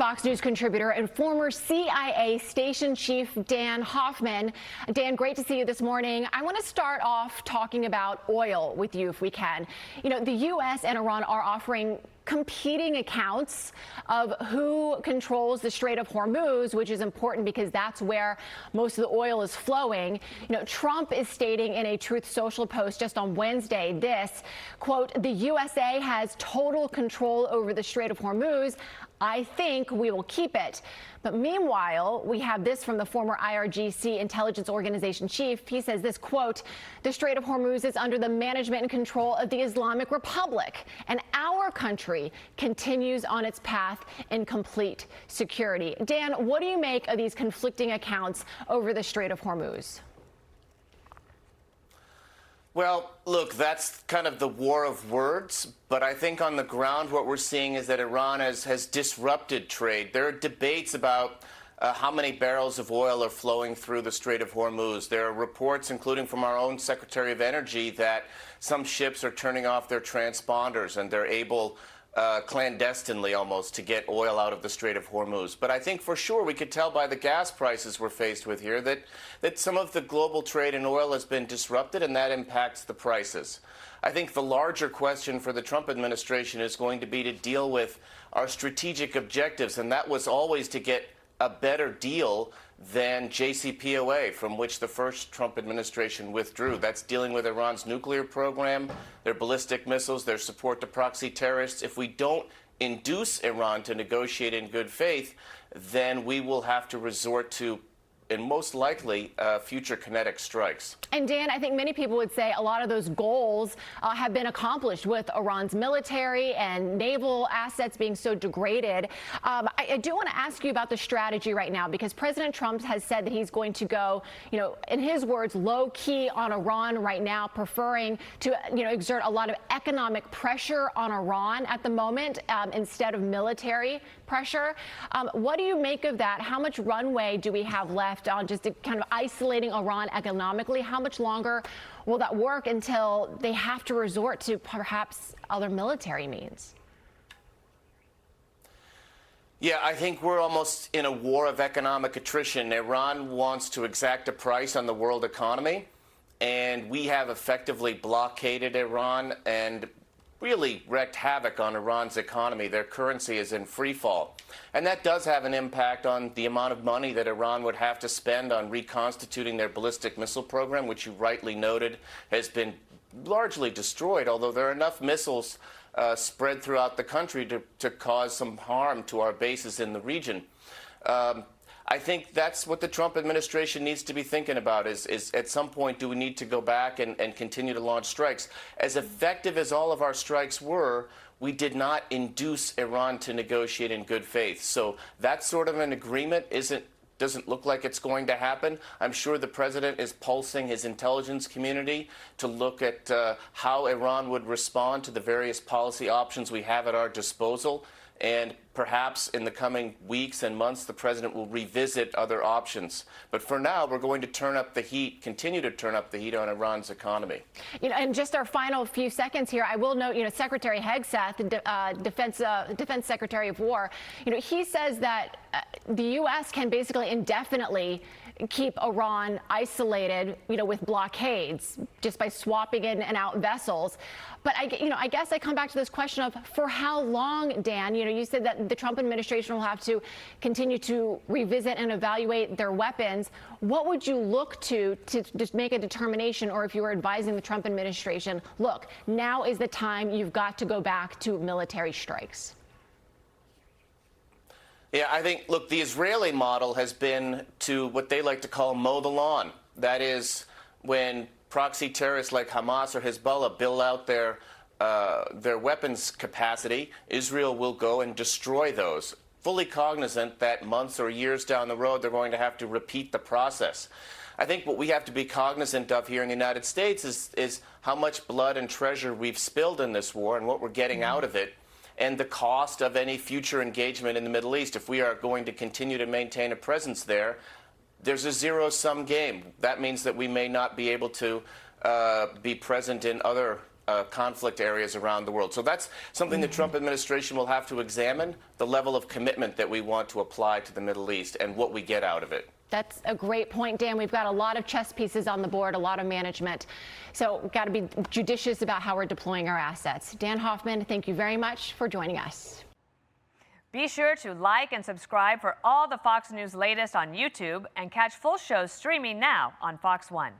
Fox News contributor and former CIA station chief Dan Hoffman. Dan, great to see you this morning. I want to start off talking about oil with you if we can. You know, the U.S. and Iran are offering competing accounts of who controls the Strait of Hormuz, which is important because that's where most of the oil is flowing. You know, Trump is stating in a Truth Social post just on Wednesday this, quote, "The USA has total control over the Strait of Hormuz. I think we will keep it." But meanwhile, we have this from the former IRGC intelligence organization chief. He says this, quote, "The Strait of Hormuz is under the management and control of the Islamic Republic, and our country continues on its path in complete security." Dan, what do you make of these conflicting accounts over the Strait of Hormuz? Well, look, that's kind of the war of words, but I think on the ground what we're seeing is that Iran has disrupted trade. There are debates about how many barrels of oil are flowing through the Strait of Hormuz. There are reports, including from our own Secretary of Energy, that some ships are turning off their transponders and they're able clandestinely almost to get oil out of the Strait of Hormuz. But I think for sure we could tell by the gas prices we're faced with here that some of the global trade in oil has been disrupted, and that impacts the prices. I think the larger question for the Trump administration is going to be to deal with our strategic objectives, and that was always to get a better deal than JCPOA, from which the first Trump administration withdrew. That's dealing with Iran's nuclear program, their ballistic missiles, their support to proxy terrorists. If we don't induce Iran to negotiate in good faith, then we will have to resort to, and most likely, future kinetic strikes. And Dan, I think many people would say a lot of those goals have been accomplished with Iran's military and naval assets being so degraded. I do want to ask you about the strategy right now, because President Trump has said that he's going to go, you know, in his words, low key on Iran right now, preferring to, you know, exert a lot of economic pressure on Iran at the moment instead of military pressure. What do you make of that? How much runway do we have left on just kind of isolating Iran economically? How much longer will that work until they have to resort to perhaps other military means? Yeah, I think we're almost in a war of economic attrition. Iran wants to exact a price on the world economy, and we have effectively blockaded Iran and really wreaked havoc on Iran's economy. Their currency is in free fall. And that does have an impact on the amount of money that Iran would have to spend on reconstituting their ballistic missile program, which you rightly noted has been largely destroyed, although there are enough missiles spread throughout the country to cause some harm to our bases in the region. I think that's what the Trump administration needs to be thinking about is at some point, do we need to go back and continue to launch strikes? As effective as all of our strikes were, we did not induce Iran to negotiate in good faith. So that sort of an agreement doesn't look like it's going to happen. I'm sure the president is pulsing his intelligence community to look at how Iran would respond to the various policy options we have at our disposal. And perhaps in the coming weeks and months, the president will revisit other options. But for now, we're going to turn up the heat, continue to turn up the heat on Iran's economy. You know, and just our final few seconds here, I will note, you know, Secretary Hegseth, Defense Secretary of War, you know, he says that the U.S. can basically indefinitely keep Iran isolated, you know, with blockades just by swapping in and out vessels. But I guess I come back to this question of for how long, Dan? You know, you said that the Trump administration will have to continue to revisit and evaluate their weapons. What would you look to just make a determination, or if you were advising the Trump administration, look, now is the time, you've got to go back to military strikes? Yeah, I think, look, the Israeli model has been to what they like to call mow the lawn. That is, when proxy terrorists like Hamas or Hezbollah build out their weapons capacity, Israel will go and destroy those, fully cognizant that months or years down the road they're going to have to repeat the process. I think what we have to be cognizant of here in the United States is how much blood and treasure we've spilled in this war and what we're getting out of it, and the cost of any future engagement in the Middle East. If we are going to continue to maintain a presence there, there's a zero-sum game. That means that we may not be able to be present in other conflict areas around the world. So that's something the Trump administration will have to examine, the level of commitment that we want to apply to the Middle East and what we get out of it. That's a great point, Dan. We've got a lot of chess pieces on the board, a lot of management. So we've got to be judicious about how we're deploying our assets. Dan Hoffman, thank you very much for joining us. Be sure to like and subscribe for all the Fox News latest on YouTube and catch full shows streaming now on Fox One.